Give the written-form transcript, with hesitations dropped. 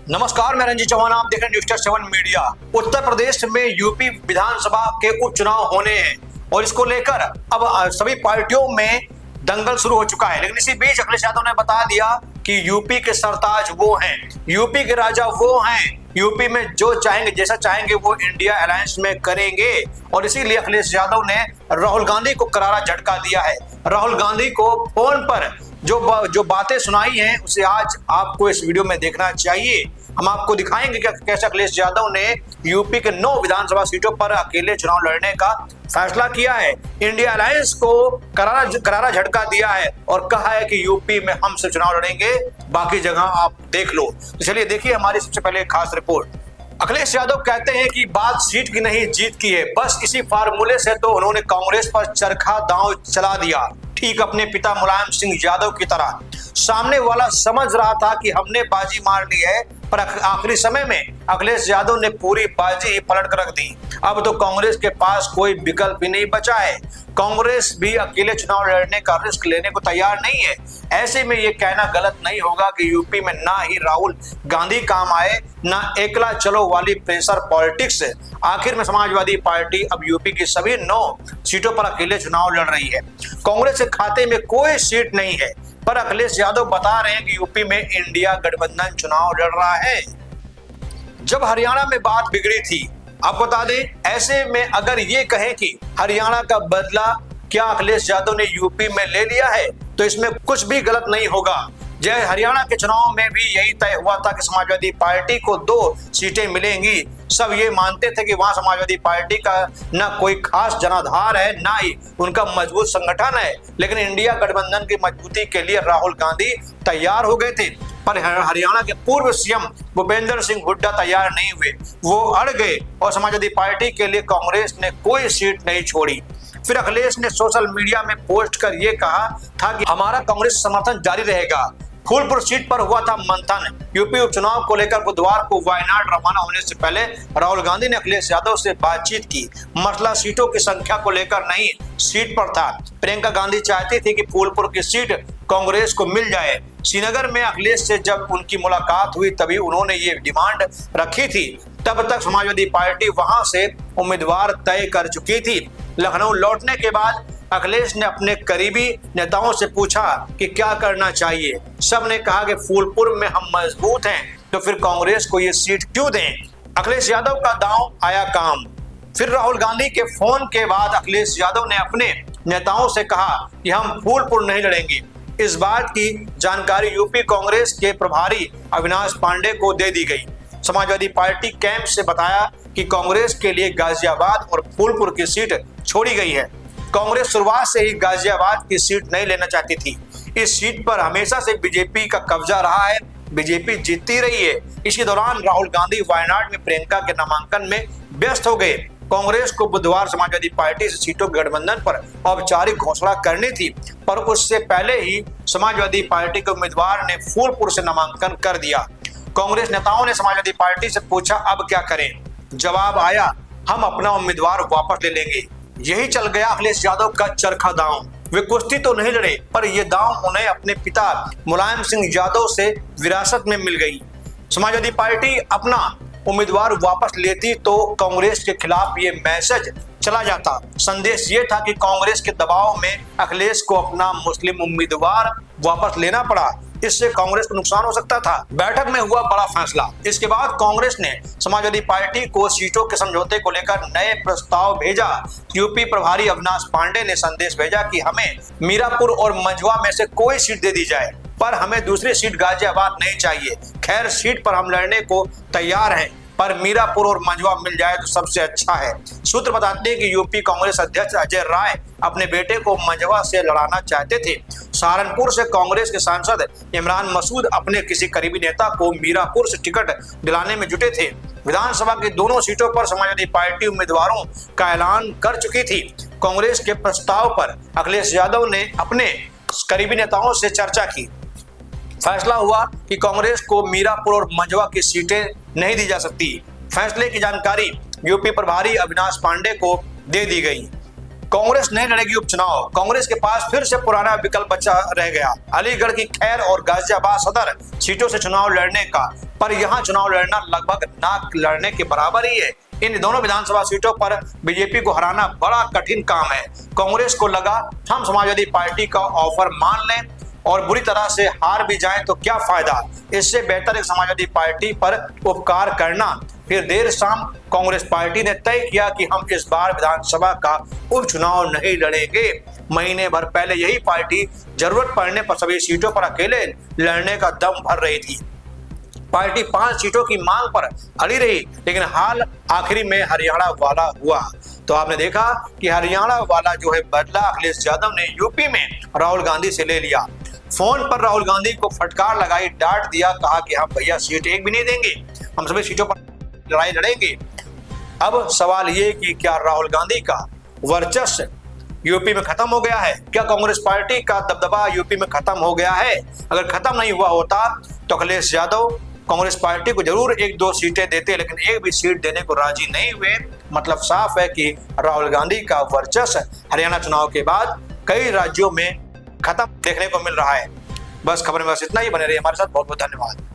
नमस्कार, मैं रंजीत चौहान, आप देख रहे हैं न्यूज़ 7 मीडिया। उत्तर प्रदेश में यूपी विधानसभा के उपचुनाव होने हैं और इसको लेकर अब सभी पार्टियों में दंगल शुरू हो चुका है। लेकिन इसी बीच अखिलेश यादव ने बता दिया कि यूपी के सरताज वो हैं, यूपी के राजा वो हैं, यूपी में जो चाहेंगे, जैसा चाहेंगे वो इंडिया अलायंस में करेंगे। और इसीलिए अखिलेश यादव ने राहुल गांधी को करारा झटका दिया है। राहुल गांधी को फोन पर जो बातें सुनाई हैं उसे आज आपको इस वीडियो में देखना चाहिए। हम आपको दिखाएंगे कि कैसे अखिलेश यादव ने यूपी के 9 विधानसभा सीटों पर अकेले चुनाव लड़ने का फैसला किया है, इंडिया अलायंस को करारा झटका दिया है और कहा है कि यूपी में हम सिर्फ चुनाव लड़ेंगे, बाकी जगह आप देख लो। तो चलिए देखिए हमारी सबसे पहले खास रिपोर्ट। अखिलेश यादव कहते हैं कि बात सीट की नहीं जीत की है। बस इसी फार्मूले से तो उन्होंने कांग्रेस पर चरखा दांव चला दिया, ठीक अपने पिता मुलायम सिंह यादव की तरह। सामने वाला समझ रहा था कि हमने बाजी मार ली है, पर आखिरी समय में अखिलेश यादव ने पूरी बाजी ही पलट कर रख दी। अब तो कांग्रेस के पास कोई विकल्प ही नहीं बचा है। कांग्रेस भी अकेले चुनाव लड़ने का रिस्क लेने को तैयार नहीं है। ऐसे में ये कहना गलत नहीं होगा कि यूपी में ना ही राहुल गांधी काम आए, ना एकला चलो वाली प्रेशर पॉलिटिक्स। आखिर में समाजवादी पार्टी अब यूपी की सभी 9 सीटों पर अकेले चुनाव लड़ रही है। कांग्रेस के खाते में कोई सीट नहीं है, पर अखिलेश यादव बता रहे हैं कि यूपी में इंडिया गठबंधन चुनाव लड़ रहा है। जब हरियाणा में बात बिगड़ी थी, आप बता दें, ऐसे में अगर ये कहें कि हरियाणा का बदला क्या अखिलेश यादव ने यूपी में ले लिया है, तो इसमें कुछ भी गलत नहीं होगा। जय हरियाणा के चुनाव में भी यही तय हुआ था कि समाजवादी पार्टी को 2 सीटें मिलेंगी। सब ये मानते थे कि वहां समाजवादी पार्टी का ना कोई खास जनाधार है, ना ही उनका मजबूत संगठन है। लेकिन इंडिया गठबंधन की मजबूती के लिए राहुल गांधी तैयार हो गए थे, पर हरियाणा के पूर्व सीएम भूपेंद्र सिंह हुड्डा तैयार नहीं हुए। वो अड़ गए और समाजवादी पार्टी के लिए कांग्रेस ने कोई सीट नहीं छोड़ी। फिर अखिलेश ने सोशल मीडिया में पोस्ट कर ये कहा था कि हमारा कांग्रेस समर्थन जारी रहेगा। फूलपुर सीट पर हुआ था मंथन। यूपी उपचुनाव को लेकर बुधवार को वायनाड रवाना होने से पहले राहुल गांधी ने अखिलेश यादव से बातचीत की। मसला सीटों की संख्या को लेकर नहीं, सीट पर था। प्रियंका गांधी चाहती थी कि फूलपुर की सीट कांग्रेस को मिल जाए। श्रीनगर में अखिलेश से जब उनकी मुलाकात हुई तभी उन्होंने ये डिमांड रखी थी। तब तक समाजवादी पार्टी वहां से उम्मीदवार तय कर चुकी थी। लखनऊ लौटने के बाद अखिलेश ने अपने करीबी नेताओं से पूछा कि क्या करना चाहिए। सब ने कहा कि फूलपुर में हम मजबूत हैं, तो फिर कांग्रेस को ये सीट क्यों दें। अखिलेश यादव का दांव आया काम। फिर राहुल गांधी के फोन के बाद अखिलेश यादव ने अपने नेताओं से कहा कि हम फूलपुर नहीं लड़ेंगे। इस बात की जानकारी यूपी कांग्रेस के प्रभारी अविनाश पांडे को दे दी गई। समाजवादी पार्टी कैंप से बताया कि कांग्रेस के लिए गाजियाबाद और फूलपुर की सीट छोड़ी गई है। कांग्रेस शुरुआत से ही गाजियाबाद की सीट नहीं लेना चाहती थी। इस सीट पर हमेशा से बीजेपी का कब्जा रहा है, बीजेपी जीतती रही है। इसी दौरान राहुल गांधी वायनाड में प्रियंका के नामांकन में व्यस्त हो गए। कांग्रेस को बुधवार समाजवादी पार्टी से सीटों के गठबंधन पर औपचारिक घोषणा करनी थी, पर उससे पहले ही समाजवादी पार्टी के उम्मीदवार ने फूलपुर से नामांकन कर दिया। कांग्रेस नेताओं ने समाजवादी पार्टी से पूछा अब क्या करें। जवाब आया, हम अपना उम्मीदवार वापस ले लेंगे। यही चल गया अखिलेश यादव का चरखा दांव। वे कुश्ती तो नहीं लड़े, पर यह दांव उन्हें अपने पिता मुलायम सिंह यादव से विरासत में मिल गई। समाजवादी पार्टी अपना उम्मीदवार वापस लेती तो कांग्रेस के खिलाफ ये मैसेज चला जाता। संदेश ये था कि कांग्रेस के दबाव में अखिलेश को अपना मुस्लिम उम्मीदवार वापस लेना पड़ा। इससे कांग्रेस को नुकसान हो सकता था। बैठक में हुआ बड़ा फैसला। इसके बाद कांग्रेस ने समाजवादी पार्टी को सीटों के समझौते को लेकर नए प्रस्ताव भेजा। यूपी प्रभारी अविनाश पांडे ने संदेश भेजा कि हमें मीरापुर और मंझवा में से कोई सीट दे दी जाए, पर हमें दूसरी सीट गाजियाबाद नहीं चाहिए। खैर, सीट पर हम लड़ने को तैयार हैं, पर मीरापुर और मंझवा मिल जाए तो सबसे अच्छा है। सूत्र बताते हैं कि यूपी कांग्रेस अध्यक्ष अजय राय अपने बेटे को मंझवा से लड़ाना चाहते थे। सहारनपुर से कांग्रेस के सांसद इमरान मसूद अपने किसी करीबी नेता को मीरापुर से टिकट दिलाने में जुटे थे। विधानसभा की दोनों सीटों पर समाजवादी पार्टी उम्मीदवारों का ऐलान कर चुकी थी। कांग्रेस के प्रस्ताव पर अखिलेश यादव ने अपने करीबी नेताओं से चर्चा की। फैसला हुआ कि कांग्रेस को मीरापुर और मंझवा की सीटें नहीं दी जा सकती। फैसले की जानकारी यूपी प्रभारी अविनाश पांडे को दे दी गई। कांग्रेस नहीं लड़ेगी उपचुनाव। कांग्रेस के पास फिर से पुराना विकल्प बचा रह गया, अलीगढ़ की खैर और गाजियाबाद सदर सीटों से चुनाव लड़ने का। पर यहाँ चुनाव लड़ना लगभग ना लड़ने के बराबर ही है। इन दोनों विधानसभा सीटों पर बीजेपी को हराना बड़ा कठिन काम है। कांग्रेस को लगा हम समाजवादी पार्टी का ऑफर मान लें और बुरी तरह से हार भी जाएं तो क्या फायदा, इससे बेहतर एक समाजवादी पार्टी पर उपकार करना। फिर देर शाम कांग्रेस पार्टी ने तय किया कि हम इस बार विधानसभा का उपचुनाव नहीं लड़ेंगे। महीने भर पहले यही पार्टी जरूरत पड़ने पर सभी सीटों पर अकेले लड़ने का दम भर रही थी। पार्टी 5 सीटों की मांग पर अड़ी रही, लेकिन हाल आखिरी में हरियाणा वाला हुआ। तो आपने देखा कि हरियाणा वाला जो है बदला अखिलेश यादव ने यूपी में राहुल गांधी से ले लिया। फोन पर राहुल गांधी को फटकार लगाई, डांट दिया, कहा कि हम भैया सीट एक भी नहीं देंगे, हम सभी सीटों पर लड़ाई लड़ेंगे। अब सवाल ये कि क्या राहुल गांधी का वर्चस्व यूपी में खत्म हो गया है? क्या कांग्रेस पार्टी का दबदबा यूपी में खत्म हो गया है? अगर खत्म नहीं हुआ होता तो अखिलेश यादव कांग्रेस पार्टी को जरूर 1-2 सीटें देते, लेकिन एक भी सीट देने को राजी नहीं हुए। मतलब साफ है कि राहुल गांधी का वर्चस्व हरियाणा चुनाव के बाद कई राज्यों में खत्म देखने को मिल रहा है। बस खबर में बस इतना ही। बने रहिए हमारे साथ। बहुत बहुत धन्यवाद।